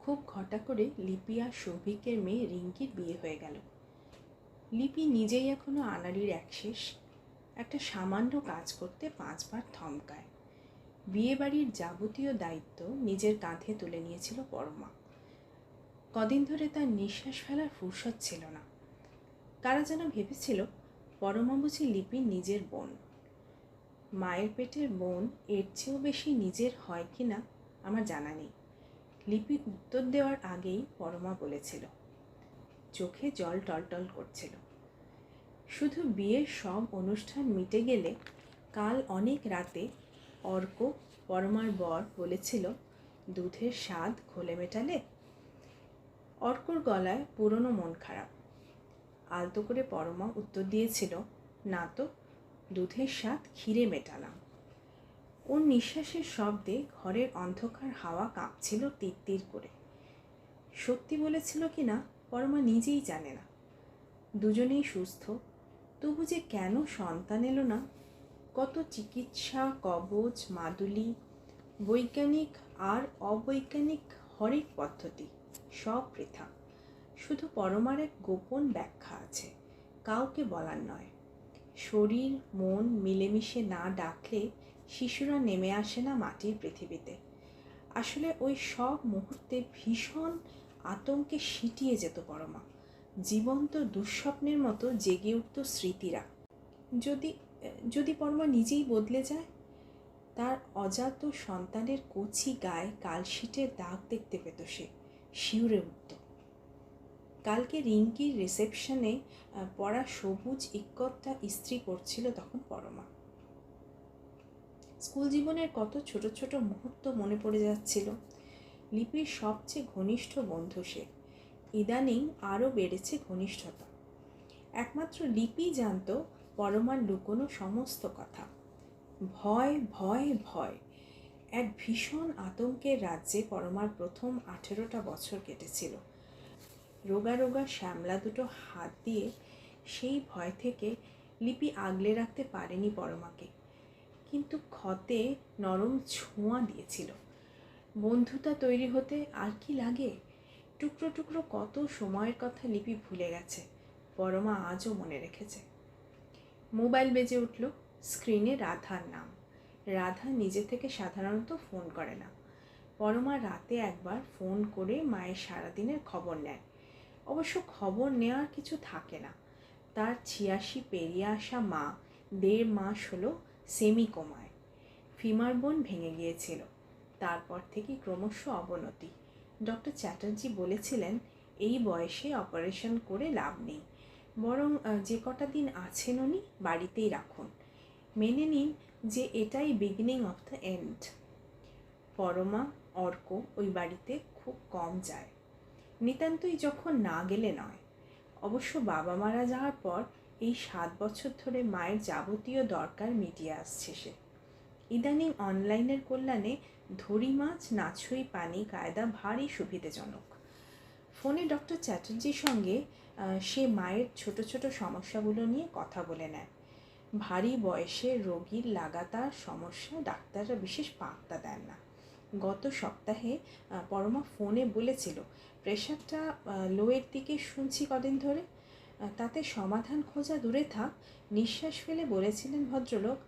খুব ঘটা করে লিপি আর সৌভিকের মেয়ে রিঙ্কির বিয়ে হয়ে গেল। লিপি নিজেই এখনও আনাড়ির একশেষ, একটা সামান্য কাজ করতে 5 বার থমকায়। বিয়েবাড়ির যাবতীয় দায়িত্ব নিজের কাঁধে তুলে নিয়েছিল পরমা। কদিন ধরে তার নিঃশ্বাস ফেলার ফুরসত ছিল না। কারা যেন ভেবেছিল পরমা বুঝি লিপির নিজের বোন। মায়ের পেটের বোন এর চেয়েও বেশি নিজের হয় কি না আমার জানা নেই। লিপি উত্তর দেওয়ার আগেই পরমা বলেছিল। চোখে জল টলটল করছিল। শুধু বিয়ের সব অনুষ্ঠান মিটে গেলে কাল অনেক রাতে অর্ক, পরমার বর, বলেছিল, দুধের স্বাদ ঘোলে মেটালে। অর্কর গলায় পুরনো মন খারাপ। আলতো করে পরমা উত্তর দিয়েছিল, না তো, দুধের স্বাদ ক্ষীরে মেটালাম। ওর নিঃশ্বাসের শব্দে ঘরের অন্ধকার হাওয়া কাঁপছিল তিরতির করে। সত্যি বলেছিল কি না পরমা নিজেই জানে না। দুজনেই সুস্থ, তবু যে কেন সন্তান এলো না। কত চিকিৎসা, কবচ, মাদুলি, বৈজ্ঞানিক আর অবৈজ্ঞানিক হরেক পদ্ধতি, সব বৃথা। শুধু পরমার এক গোপন ব্যাখ্যা আছে, কাউকে বলার নয়। শরীর মন মিলেমিশে না ডাকলে শিশুরা নেমে আসে না মাটির পৃথিবীতে। আসলে ওই সব মুহূর্তে ভীষণ আতঙ্কে সিঁটিয়ে যেত পরমা। জীবন্ত দুঃস্বপ্নের মতো জেগে উঠত স্মৃতিরা। যদি যদি পরমা নিজেই বদলে যায়, তার অজাত সন্তানের কচি গায়ে কালশিটের দাগ দেখতে পেত সে, শিউরে উঠত। কালকে রিঙ্কির রিসেপশনে পরা সবুজ ইক্কতটা ইস্ত্রি করছিল তখন পরমা। স্কুল জীবনের কত ছোট ছোট মুহূর্ত মনে পড়ে যাচ্ছিল। লিপির সবচেয়ে ঘনিষ্ঠ বন্ধু সে। ইদানিং আরও বেড়েছে ঘনিষ্ঠতা। একমাত্র লিপি জানত পরমার লুকোনো সমস্ত কথা। ভয় ভয় ভয়, এক ভীষণ আতঙ্কের রাজ্যে পরমার প্রথম 18টা বছর কেটেছিল। রোগা রোগা শ্যামলা দুটো হাত দিয়ে সেই ভয় থেকে লিপি আগলে রাখতে পারেনি পরমাকে, কিন্তু ক্ষতে নরম ছোঁয়া দিয়েছিল। বন্ধুতা তৈরি হতে আর কি লাগে। টুকরো টুকরো কত সময়ের কথা লিপি ভুলে গেছে, পরমা আজও মনে রেখেছে। মোবাইল বেজে উঠল, স্ক্রিনে রাধার নাম। রাধা নিজে থেকে সাধারণত ফোন করে না। পরমা রাতে একবার ফোন করে মায়ের সারাদিনের খবর নেয়। অবশ্য খবর নেওয়ার কিছু থাকে না। তার 86 পেরিয়ে আসা মা 1.5 মাস হলো সেমি কোমায়। ফিমার বোন ভেঙে গিয়েছিল। তারপর থেকে ক্রমশ অবনতি। ডক্টর চ্যাটার্জি বলেছিলেন, এই বয়সে অপারেশন করে লাভ নেই, বরং যে কটা দিন আছেন উনি বাড়িতেই রাখুন। মেনে নিন যে এটাই beginning of the end. Parama, Arka ওই বাড়িতে খুব কম যায়, নিতান্তই যখন না গেলে নয়। অবশ্য বাবা মারা যাওয়ার পর এই 7 বছর ধরে মায়ের যাবতীয় দরকার মিটিয়ে আসছে সে। ইদানিং অনলাইনের কল্যাণে ধরি মাছ নাছুই পানি কায়দা ভারী সুবিধাজনক। ফোনে ডক্টর চ্যাটার্জির সঙ্গে সে মায়ের ছোট ছোট সমস্যাগুলো নিয়ে কথা বলে নেয়। ভারী বয়সে রোগীর লাগাতার সমস্যা ডাক্তাররা বিশেষ পাত্তা দেন না। গত সপ্তাহে পরমা ফোনে বলেছিল, প্রেশারটা লোয়ের দিকে শুনছি কদিন ধরে। তাতে সমাধান খোঁজা দূরে থাক, নিঃশ্বাস ফেলে বলেছিলেন ভদ্রলোক,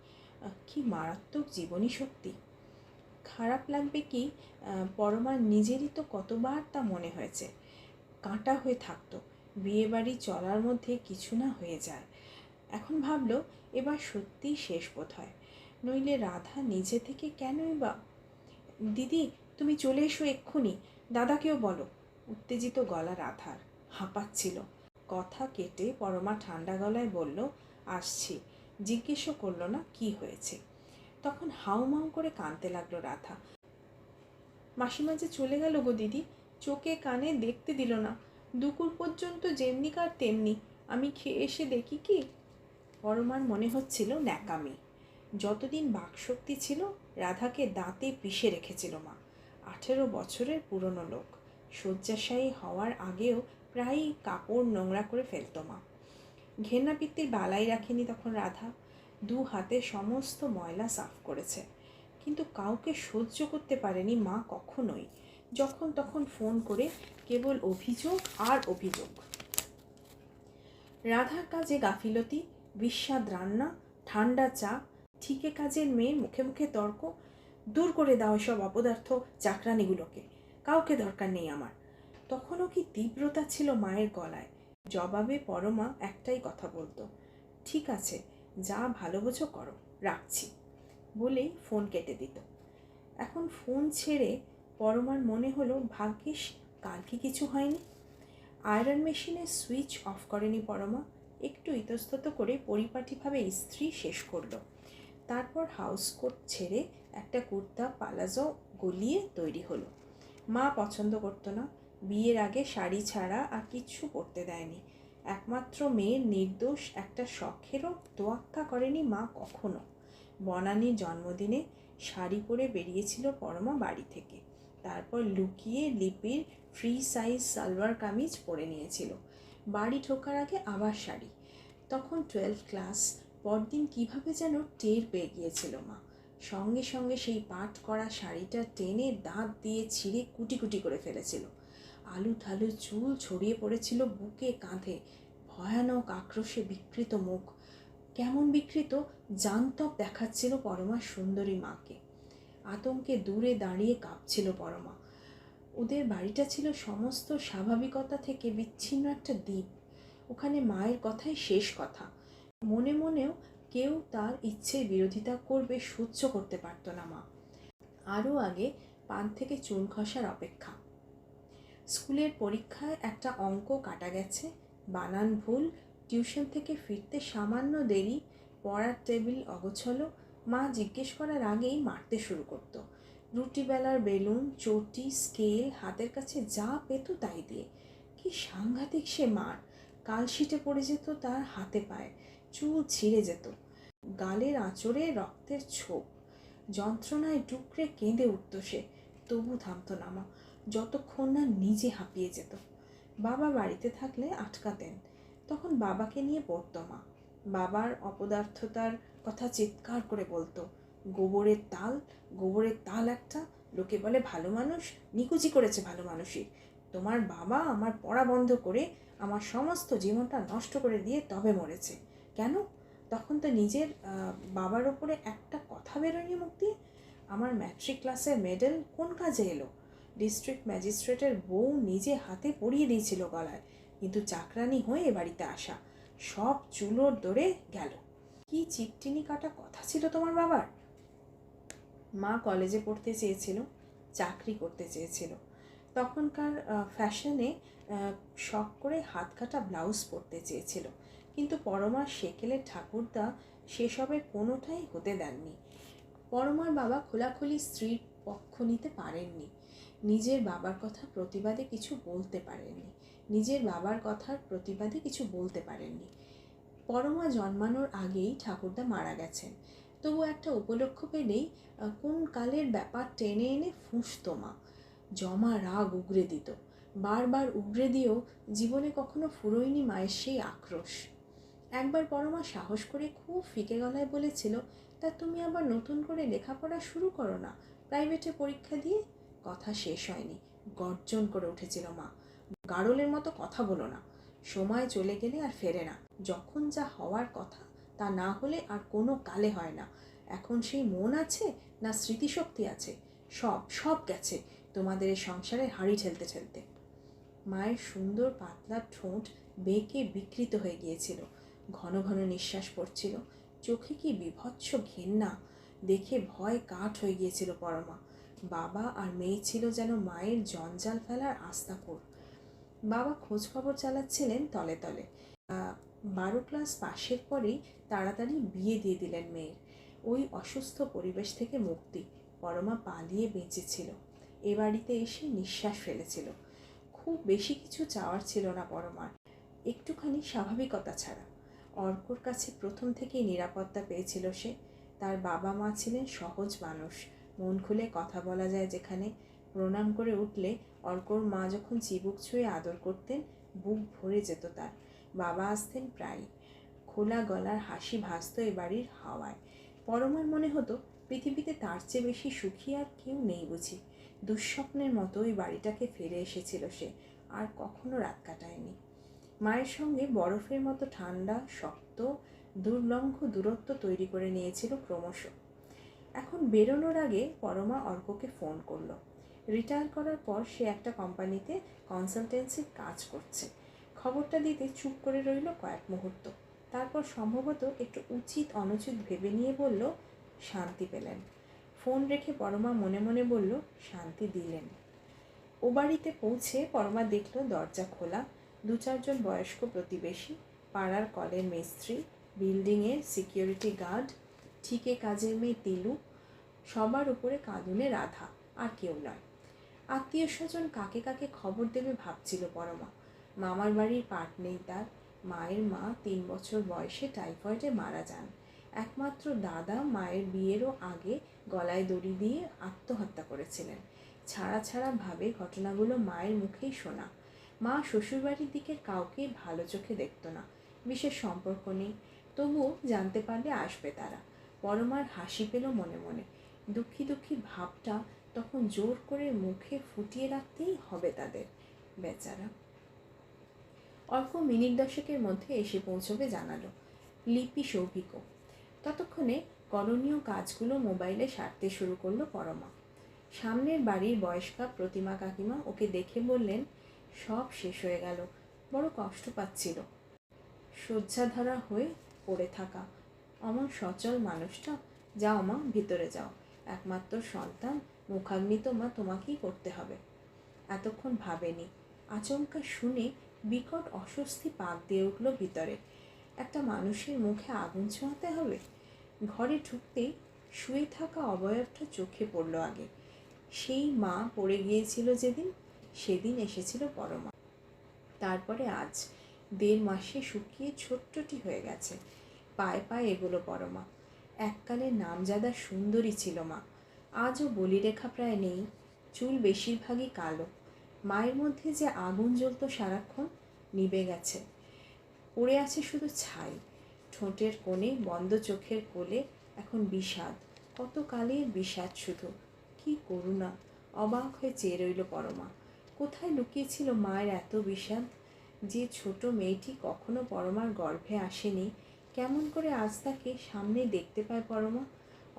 কি মারাত্মক জীবনী শক্তি। খারাপ লাগবে কি, পরমার নিজেরই তো কতবার তা মনে হয়েছে। কাঁটা হয়ে থাকতো, বিয়েবাড়ি চলার মধ্যে কিছু না হয়ে যায়। এখন ভাবলো এবার সত্যিই শেষ বোধ হয়, নইলে রাধা নিজে থেকে কেনই বা। দিদি, তুমি চলে এসো এক্ষুনি, দাদাকেও বলো। উত্তেজিত গলা রাধার, হাঁপাচ্ছিল। কথা কেটে পরমা ঠান্ডা গলায় বলল, আসছি। জিজ্ঞেসও করলো না কি হয়েছে। তখন হাউমাউ করে কাঁদতে লাগলো রাধা। মাসিমা যে চলে গেল গো দিদি, চোখে কানে দেখতে দিল না। দুপুর পর্যন্ত যেমনিকার তেমনি, আমি খেয়ে এসে দেখি কি। পরমার মনে হচ্ছিল ন্যাকামি। যতদিন বাকশক্তি ছিল রাধাকে দাঁতে পিষে রেখেছিল মা। 18 বছরের পুরনো লোক, শয্যাশায়ী হওয়ার আগেও প্রায়ই কাপড় নোংরা করে ফেলত মা। ঘেন্নাপিত্তির বালাই রাখেনি তখন রাধা, 2 হাতে সমস্ত ময়লা সাফ করেছে। কিন্তু কাউকে সহ্য করতে পারেনি মা কখনোই। যখন তখন ফোন করে কেবল অভিযোগ আর অভিযোগ। রাধার কাজে গাফিলতি, বিস্বাদ রান্না, ঠান্ডা চা, ঠিকে কাজের মেয়ের মুখে মুখে তর্ক। দূর করে দাও সব অপদার্থ চাকরানিগুলোকে, কাউকে দরকার নেই আমার। তখনও কি তীব্রতা ছিল মায়ের গলায়। জবাবে পরমা একটাই কথা বলতো, ঠিক আছে, যা ভালো বোঝো করো, রাখছি, বলেই ফোন কেটে দিত। এখন ফোন ছেড়ে পরমার মনে হলো ভাগ্যিস কাল কি কিছু হয়নি। আয়রন মেশিনের সুইচ অফ করেনি পরমা, একটু ইতস্তত করে পরিপাটিভাবে ইস্ত্রি শেষ করলো। তারপর হাউস কোট ছেড়ে একটা কুর্তা পালাজো গলিয়ে তৈরি হলো। মা পছন্দ করতো না, বিয়ের আগে শাড়ি ছাড়া আর কিচ্ছু পরতে দেয়নি। একমাত্র মেয়ের নির্দোষ একটা শখেরও তোয়াক্কা করেনি মা কখনো। বনানীর জন্মদিনে শাড়ি পরে বেরিয়েছিল পরমা বাড়ি থেকে, তারপর লুকিয়ে লিপির ফ্রি সাইজ সালোয়ার কামিজ পরে নিয়েছিল। বাড়ি ঢোকার আগে আবার শাড়ি। তখন 12 ক্লাস, পরদিন কীভাবে যেন টের পেয়ে গিয়েছিল মা। সঙ্গে সঙ্গে সেই পাট করা শাড়িটা টেনে দাঁত দিয়ে ছিঁড়ে কুটি কুটি করে ফেলেছিল। আলু ঠালু চুল ছড়িয়ে পড়েছিল বুকে কাঁধে, ভয়ানক আক্রোশে বিকৃত মুখ। কেমন বিকৃত জান্তব দেখাচ্ছিল পরমার সুন্দরী মাকে। আতঙ্কে দূরে দাঁড়িয়ে কাঁপছিল পরমা। ওদের বাড়িটা ছিল সমস্ত স্বাভাবিকতা থেকে বিচ্ছিন্ন একটা দ্বীপ। ওখানে মায়ের কথাই শেষ কথা। মনে মনেও কেউ তার ইচ্ছের বিরোধিতা করবে সহ্য করতে পারত না মা। আরও আগে পান থেকে চুন খসার অপেক্ষা। স্কুলের পরীক্ষায় একটা অঙ্ক কাটা গেছে, বানান ভুল, টিউশন থেকে ফিরতে সামান্য দেরি, পড়ার টেবিল অগোছলো। মা জিজ্ঞেস করার আগেই মারতে শুরু করতো। রুটি বেলার বেলুন, চটি, স্কেল, হাতের কাছে যা পেত তাই দিয়ে। কি সাংঘাতিক সে মার! কালশিটে পড়ে যেত তার হাতে পায়ে, চুল ছিঁড়ে যেত, গালের আঁচড়ে রক্তের ছোপ। যন্ত্রণায় ডুকরে কেঁদে উঠত সে, তবু থামত না মা, যতক্ষণ না নিজে হাঁপিয়ে যেত। বাবা বাড়িতে থাকলে আটকাতেন, তখন বাবাকে নিয়ে পড়ত মা। বাবার অপদার্থতার কথা চিৎকার করে বলতো, গোবরের তাল, গোবরের তাল একটা, লোকে বলে ভালো মানুষ, নিকুচি করেছে ভালো মানুষই। তোমার বাবা আমার পড়া বন্ধ করে আমার সমস্ত জীবনটা নষ্ট করে দিয়ে তবে মরেছে। কেন? তখন তো নিজের বাবার ওপরে একটা কথা বেরোয়নি মুখ দিয়ে। আমার ম্যাট্রিক ক্লাসের মেডেল কোন কাজে এলো? ডিস্ট্রিক্ট ম্যাজিস্ট্রেটের বউ নিজে হাতে পরিয়ে দিয়েছিল গলায়, কিন্তু চাকরানি হয়ে বাড়িতে আসা, সব চুলোর দৌড়ে গেল। কি চিপটিনি কাটা কথা ছিল তোমার বাবার? মা কলেজে পড়তে চেয়েছিল, চাকরি করতে চেয়েছিল। তখনকার ফ্যাশনে শখ করে হাত কাটা ব্লাউজ পরতে চেয়েছিল, কিন্তু পরমার সেকেলের ঠাকুরদা সেসবের কোনোটাই হতে দেননি। পরমার বাবা খোলাখুলি স্ত্রীর পক্ষ নিতে পারেননি, নিজের বাবার কথা প্রতিবাদে কিছু বলতে পারেননি, নিজের বাবার কথার প্রতিবাদে কিছু বলতে পারেননি। পরমা জন্মানোর আগেই ঠাকুরদা মারা গেছেন, তবু একটা উপলক্ষ পেলেই কোন কালের ব্যাপার টেনে এনে ফুঁসত মা। জমা রাগ উগরে দিত, বারবার উগরে দিয়েও জীবনে কখনো ফুরোয়নি মায়ের সেই আক্রোশ। একবার পরমা সাহস করে খুব ফিকে গলায় বলেছিল, তা তুমি আবার নতুন করে লেখাপড়া শুরু করো না, প্রাইভেটে পরীক্ষা দিয়ে। কথা শেষ হয়নি, গর্জন করে উঠেছিল মা, গাড়লের মতো কথা বলো না, সময় চলে গেলে আর ফেরে না, যখন যা হওয়ার কথা তা না হলে আর কোনো কালে হয় না। এখন সেই মন আছে না স্মৃতিশক্তি আছে? সব সব গেছে তোমাদের এই সংসারে হাঁড়ি ঠেলতে ঠেলতে। মায়ের সুন্দর পাতলা ঠোঁট বেঁকে বিকৃত হয়ে গিয়েছিল, ঘন ঘন নিঃশ্বাস পড়ছিল, চোখে কি বিভৎস ঘেন্না! দেখে ভয় কাঠ হয়ে গিয়েছিল পরমা। বাবা আর মেয়ে ছিল যেন মায়ের জঞ্জাল ফেলার আস্তাপুর। বাবা খোঁজ খবর চালাচ্ছিলেন তলে তলে। 12 ক্লাস পাশের পরেই তাড়াতাড়ি বিয়ে দিয়ে দিলেন মেয়ের। ওই অসুস্থ পরিবেশ থেকে মুক্তি, পরমা পালিয়ে বেঁচেছিল, এ বাড়িতে এসে নিঃশ্বাস ফেলেছিল। খুব বেশি কিছু চাওয়ার ছিল না পরমার, একটুখানি স্বাভাবিকতা ছাড়া। অর্কর কাছে প্রথম থেকেই নিরাপত্তা পেয়েছিল সে। তার বাবা মা ছিলেন সহজ মানুষ, মন খুলে কথা বলা যায় যেখানে। প্রণাম করে উঠলে অর্কর মা যখন চিবুক ছুঁয়ে আদর করতেন, বুক ভরে যেত তার। বাবা আসতেন প্রায়, খোলা গলার হাসি ভাসত এ বাড়ির হাওয়ায়। পরমার মনে হতো পৃথিবীতে তার চেয়ে বেশি সুখী আর কেউ নেই বুঝি। দুঃস্বপ্নের মতো ওই বাড়িটাকে ফিরে এসেছিল সে, আর কখনো রাত কাটায়নি। মায়ের সঙ্গে বরফের মতো ঠান্ডা, শক্ত, দুর্লঙ্ঘ দূরত্ব তৈরি করে নিয়েছিল ক্রমশ। এখন বেরোনোর আগে পরমা অর্ককে ফোন করলো। রিটায়ার করার পর সে একটা কোম্পানিতে কনসালটেন্সির কাজ করছে। খবরটা দিতে চুপ করে রইল কয়েক মুহূর্ত। তারপর সম্ভবত একটু উচিত অনুচিত ভেবে নিয়ে বলল, শান্তি পেলেন। ফোন রেখে পরমা মনে মনে বলল, শান্তি দিলেন। ও বাড়িতে পৌঁছে পরমা দেখল দরজা খোলা। 2-4 জন বয়স্ক প্রতিবেশী, পাড়ার কলের মিস্ত্রি, বিল্ডিংয়ের সিকিউরিটি গার্ড, ঠিকে কাজের মেয়ে তিলু, সবার উপরে কাঁদুনে রাধা, আর কেউ নয়। আত্মীয় স্বজন কাকে কাকে খবর দেবে ভাবছিল পরমা। মামার বাড়ির পাট নেই তার। মায়ের মা 3 বছর বয়সে টাইফয়েডে মারা যান। একমাত্র দাদা মায়ের বিয়েরও আগে গলায় দড়ি দিয়ে আত্মহত্যা করেছিলেন। ছাড়া ছাড়া ভাবে ঘটনাগুলো মায়ের মুখেই শোনা। মা শ্বশুরবাড়ির দিকের কাউকে ভালো চোখে দেখত না। বিশেষ সম্পর্ক নেই, তবুও জানতে পারলে আসবে তারা। পরমার হাসি পেল মনে মনে। দুঃখী দুঃখী ভাবটা তখন জোর করে মুখে ফুটিয়ে রাখতেই হবে তাদের, বেচারা। অল্প মিনিট 10-এর মধ্যে এসে পৌঁছবে জানালো। লিপি, সৌভিক। ততক্ষণে করণীয় কাজগুলো মোবাইলে সারতে শুরু করলো পরমা। সামনের বাড়ির বয়স্কা প্রতিমা কাকিমা ওকে দেখে বললেন, সব শেষ হয়ে গেল। বড় কষ্ট পাচ্ছিল। শয্যাধারা হয়ে পড়ে থাকা অমন সচল মানুষটা। যাও মা, ভিতরে যাও। একমাত্র সন্তান, মুখাগ্নি তো মা তোমাকেই করতে হবে। এতক্ষণ ভাবেনি। আচমকা শুনে বিকট অস্বস্তি পাক দিয়ে উঠল ভিতরে। একটা মানুষের মুখে আগুন ছোঁয়াতে হবে? ঘরে ঢুকতেই শুয়ে থাকা অবয়বটা চোখে পড়ল আগে। সেই মা পড়ে গিয়েছিল যেদিন, সেদিন এসেছিল পরমা। তারপরে আজ 1.5 মাসে শুকিয়ে ছোট্টটি হয়ে গেছে। পায়ে পায়ে এগুলো পরমা। এককালে নামজাদা সুন্দরী ছিল মা। আজও বলিরেখা প্রায় নেই। চুল বেশিরভাগই কালো। মায়ের মধ্যে যে আগুন জ্বলত সারাক্ষণ, নিভে গেছে। পড়ে আছে শুধু ছাই। ঠোঁটের কোণে, বন্ধ চোখের কোলে এখন বিষাদ। কত কালের বিষাদ শুধু। কি করুণা! অবাক হয়ে চেয়ে রইল পরমা। কোথায় লুকিয়েছিল মায়ের এত বিষাদ? যে ছোট মেয়েটি কখনো পরমার গর্ভে আসেনি, কেমন করে আজ তাকে সামনে দেখতে পায় পরমা?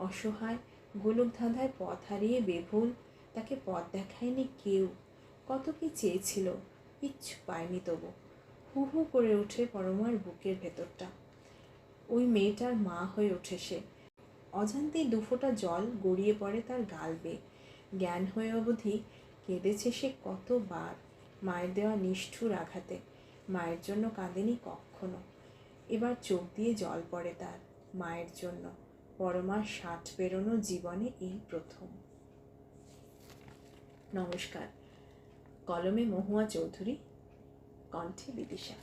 অসহায়, গোলক ধাঁধায় পথ হারিয়ে বেভুল। তাকে পথ দেখায়নি কেউ। কত কি চেয়েছিল, কিচ্ছু পায়নি তবু। হু হু করে ওঠে পরমার বুকের ভেতরটা। ওই মেয়েটার মা হয়ে ওঠে সে। অজান্তেই 2 ফোঁটা জল গড়িয়ে পড়ে তার গাল বেয়ে। জ্ঞান হয়ে অবধি কেঁদেছে সে কতবার মায়ের দেওয়া নিষ্ঠুর আঘাতে। মায়ের জন্য কাঁদেনি কখনো। এবার চোখ দিয়ে জল পড়ে তার, মায়ের জন্য। পরমার 60 পেরোনো জীবনে এই প্রথম। নমস্কার। কলমে মহুয়া চৌধুরী, কণ্ঠে বিদিশা।